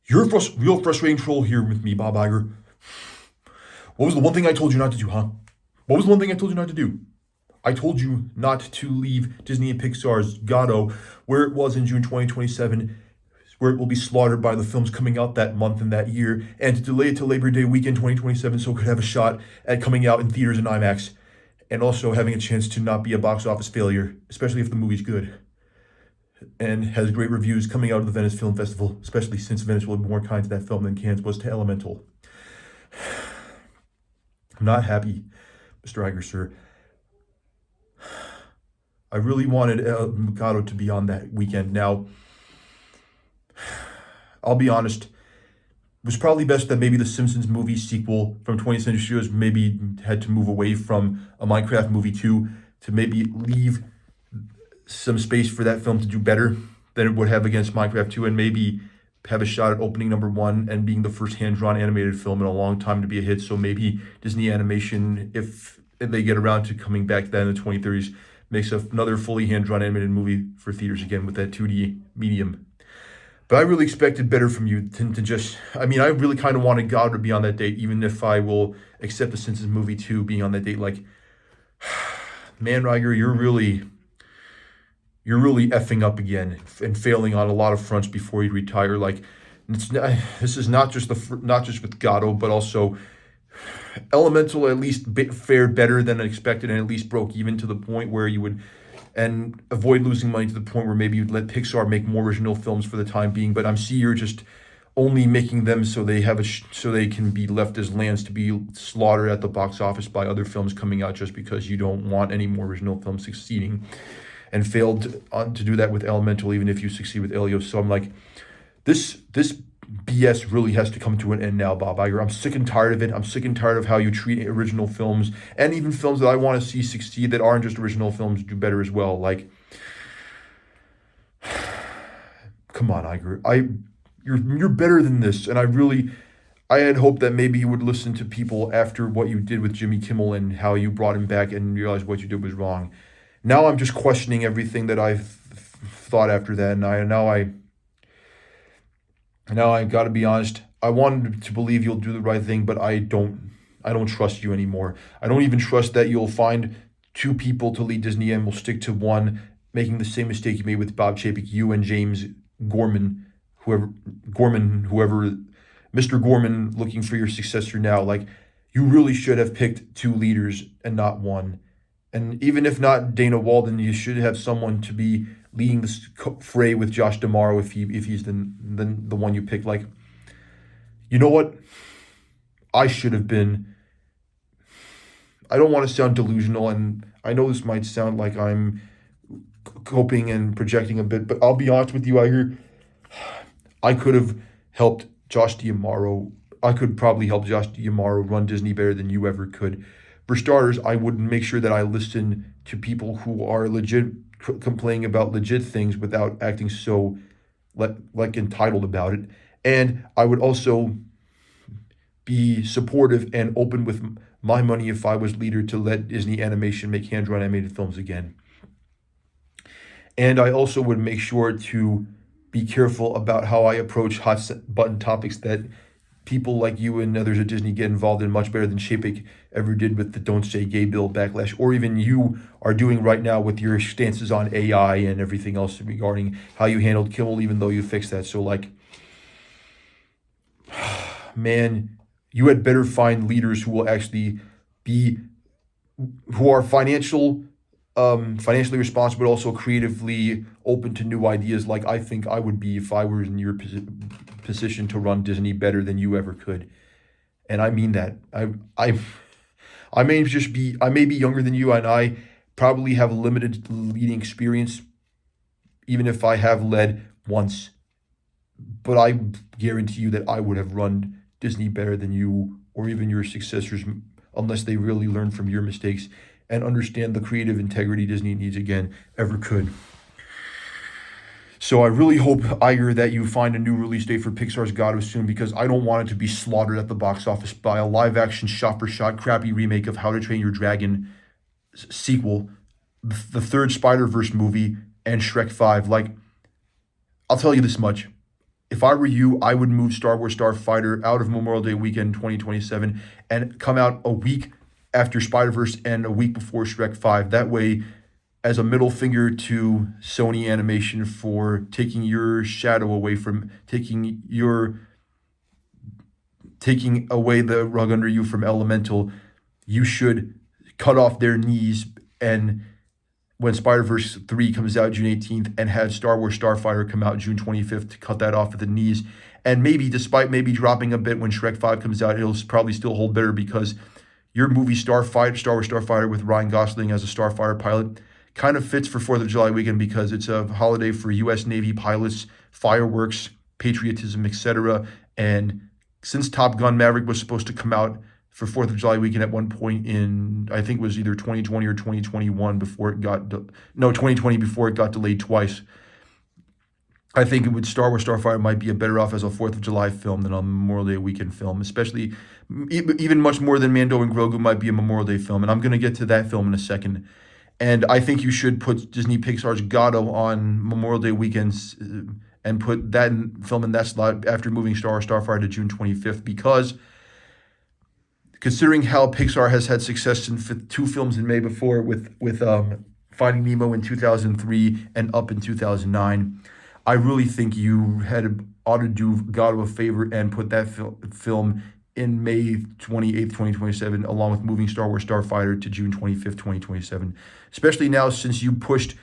You're a real frustrating troll here with me, Bob Iger. What was the one thing I told you not to do, huh? What was the one thing I told you not to do? I told you not to leave Disney and Pixar's Gatto where it was in June 2027, where it will be slaughtered by the films coming out that month and that year, and to delay it to Labor Day weekend 2027 so it could have a shot at coming out in theaters and IMAX, and also having a chance to not be a box office failure, especially if the movie's good and has great reviews coming out of the Venice Film Festival, especially since Venice will be more kind to that film than Cannes was to Elemental. I'm not happy, Mr. Iger, sir. I really wanted Gatto to be on that weekend. Now, I'll be honest, it was probably best that maybe the Simpsons movie sequel from 20th Century Studios maybe had to move away from a Minecraft movie 2 to maybe leave some space for that film to do better than it would have against Minecraft 2, and maybe have a shot at opening number one and being the first hand-drawn animated film in a long time to be a hit. So maybe Disney Animation, if they get around to coming back to that in the 2030s, makes another fully hand-drawn animated movie for theaters again with that 2D medium. But I really expected better from you to just, I really kind of wanted God to be on that date, even if I will accept the Simpsons movie 2 being on that date. Like, man, Iger, you're really effing up again and failing on a lot of fronts before you retire. Like, this is not just with Gatto, but also Elemental at least fared better than expected and at least broke even to the point where you would and avoid losing money to the point where maybe you'd let Pixar make more original films for the time being. But I'm seeing you're just only making them so they have so they can be left as lands to be slaughtered at the box office by other films coming out, just because you don't want any more original films succeeding, and failed to do that with Elemental, even if you succeed with Elio. So I'm like, this BS really has to come to an end now, Bob Iger. I'm sick and tired of it. I'm sick and tired of how you treat original films, and even films that I want to see succeed that aren't just original films do better as well. Like, come on, Iger. You're better than this, and I had hoped that maybe you would listen to people after what you did with Jimmy Kimmel and how you brought him back and realized what you did was wrong. Now I'm just questioning everything that I've thought after that, and now I got to be honest. I wanted to believe you'll do the right thing, but I don't trust you anymore. I don't even trust that you'll find two people to lead Disney and will stick to one, making the same mistake you made with Bob Chapek, you and James Gorman, whoever, Mr. Gorman, looking for your successor now. Like, you really should have picked two leaders and not one. And even if not Dana Walden, you should have someone to be leading this fray with Josh D'Amaro if he's the one you pick. Like, you know what? I should have been. I don't want to sound delusional, and I know this might sound like I'm coping and projecting a bit, but I'll be honest with you, I could have helped Josh D'Amaro. I could probably help Josh D'Amaro run Disney better than you ever could. For starters, I would make sure that I listen to people who are legit complaining about legit things without acting so like entitled about it. And I would also be supportive and open with my money if I was leader to let Disney Animation make hand-drawn animated films again. And I also would make sure to be careful about how I approach hot button topics that people like you and others at Disney get involved in much better than Chapek ever did with the Don't Say Gay bill backlash, or even you are doing right now with your stances on AI and everything else regarding how you handled Kimmel, even though you fixed that. So, like, man, you had better find leaders who will actually who are financially responsible, but also creatively open to new ideas, like I think I would be if I were in your position to run Disney better than you ever could. And I mean that. I may be younger than you, and I probably have limited leading experience, even if I have led once. But I guarantee you that I would have run Disney better than you or even your successors, unless they really learn from your mistakes and understand the creative integrity Disney needs again ever could. So I really hope, Iger, that you find a new release date for Pixar's Gatto soon, because I don't want it to be slaughtered at the box office by a live-action, shot-for-shot, crappy remake of How to Train Your Dragon sequel, the third Spider-Verse movie, and Shrek 5. Like, I'll tell you this much. if I were you, I would move Star Wars Starfighter out of Memorial Day weekend 2027 and come out a week after Spider-Verse and a week before Shrek 5. That way, as a middle finger to Sony Animation for taking your shadow away from taking away the rug under you from Elemental, you should cut off their knees and when Spider-Verse 3 comes out June 18th and have Star Wars Starfighter come out June 25th to cut that off at the knees. And maybe, despite maybe dropping a bit when Shrek 5 comes out, it'll probably still hold better because your movie Star Wars Starfighter with Ryan Gosling as a Starfighter pilot kind of fits for 4th of July weekend because it's a holiday for U.S. Navy pilots, fireworks, patriotism, etc. And since Top Gun Maverick was supposed to come out for 4th of July weekend at one point in, I think it was either 2020 or 2021 before it got, 2020 before it got delayed twice. I think it would Star Wars Starfighter might be a better off as a 4th of July film than a Memorial Day weekend film, especially even much more than Mando and Grogu might be a Memorial Day film. And I'm going to get to that film in a second. And I think you should put Disney Pixar's Gatto on Memorial Day weekends and put that film in that slot after moving Star Wars Starfighter to June 25th because considering how Pixar has had success in 2 films in May before with Finding Nemo in 2003 and Up in 2009, I really think you ought to do Gatto a favor and put that film in May 28th, 2027, along with moving Star Wars Starfighter to June 25th, 2027. Especially now since you pushed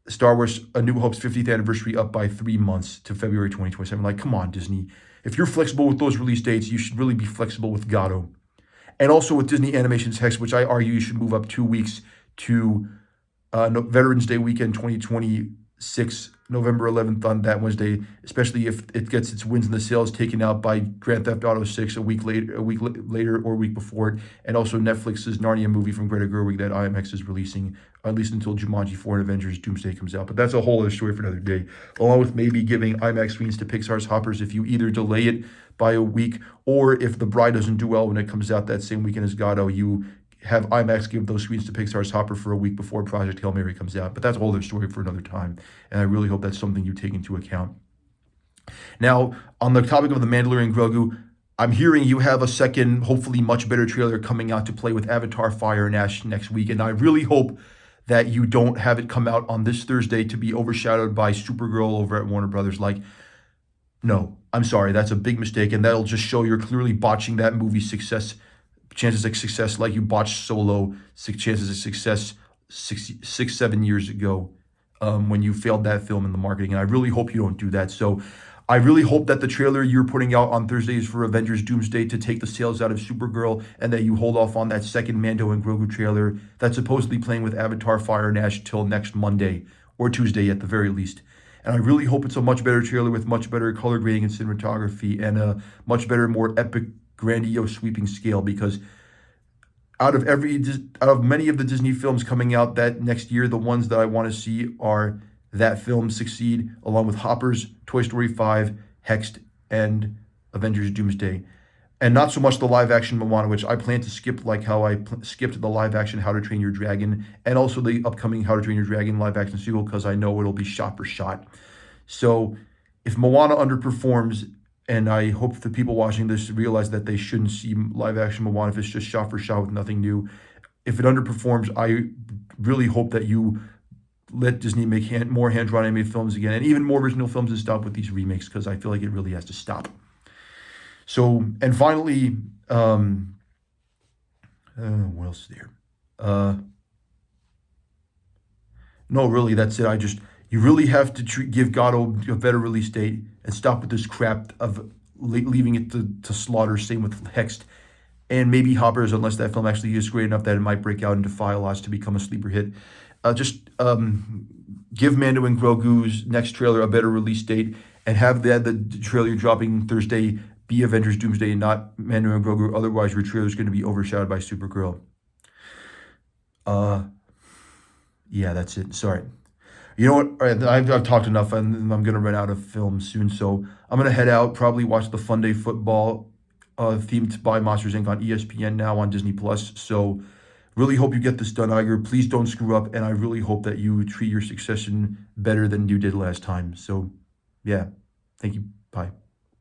Star Wars A New Hope's 50th anniversary up by 3 months to February 2027. Like, come on, Disney. If you're flexible with those release dates, you should really be flexible with Gatto. And also with Disney Animation's Hex, which I argue you should move up 2 weeks to Veterans Day weekend 2026, November 11th on that Wednesday, especially if it gets its wins in the sales taken out by Grand Theft Auto 6 a week later or a week before it, and also Netflix's Narnia movie from Greta Gerwig that IMAX is releasing, at least until Jumanji 4 and Avengers Doomsday comes out. But that's a whole other story for another day, along with maybe giving IMAX screens to Pixar's Hoppers if you either delay it by a week or if The Bride doesn't do well when it comes out that same weekend as Gatto, you have IMAX give those screens to Pixar's Hopper for a week before Project Hail Mary comes out. But that's a whole other story for another time. And I really hope that's something you take into account. Now, on the topic of The Mandalorian Grogu, I'm hearing you have a second, hopefully much better trailer coming out to play with Avatar Fire and Ash next week. And I really hope that you don't have it come out on this Thursday to be overshadowed by Supergirl over at Warner Brothers. No, I'm sorry, that's a big mistake. And that'll just show you're clearly botching that movie's chances of success like you botched Solo, chances of success 7 years ago when you failed that film in the marketing. And I really hope you don't do that. So I really hope that the trailer you're putting out on Thursday is for Avengers Doomsday to take the sales out of Supergirl and that you hold off on that second Mando and Grogu trailer that's supposedly playing with Avatar Fire and Ash till next Monday or Tuesday at the very least. And I really hope it's a much better trailer with much better color grading and cinematography and a much better, more epic, grandiose sweeping scale because out of many of the Disney films coming out that next year, the ones that I want to see are that film succeed along with Hoppers, Toy Story 5, Hexed, and Avengers Doomsday. And not so much the live action Moana, which I plan to skip like how I skipped the live action How to Train Your Dragon and also the upcoming How to Train Your Dragon live action sequel because I know it'll be shot for shot. So if Moana underperforms, and I hope the people watching this realize that they shouldn't see live action Moana if it's just shot for shot with nothing new. If it underperforms, I really hope that you let Disney make more hand-drawn animated films again and even more original films and stop with these remakes because I feel like it really has to stop. So, and finally, what else is there? No, really, that's it. You really have to give Gatto a better release date and stop with this crap of leaving it to slaughter. Same with Hexed and maybe Hoppers, unless that film actually is great enough that it might break out into file lots to become a sleeper hit. Give Mando and Grogu's next trailer a better release date and have the trailer dropping Thursday be Avengers Doomsday and not Mando and Grogu. Otherwise, your trailer is going to be overshadowed by Supergirl. Yeah, that's it. Sorry. You know what? All right, I've talked enough, and I'm going to run out of film soon. So I'm going to head out, probably watch the Funday Football themed by Monsters Inc. on ESPN now on Disney+. So really hope you get this done, Iger. Please don't screw up, and I really hope that you treat your succession better than you did last time. So, yeah, thank you. Bye.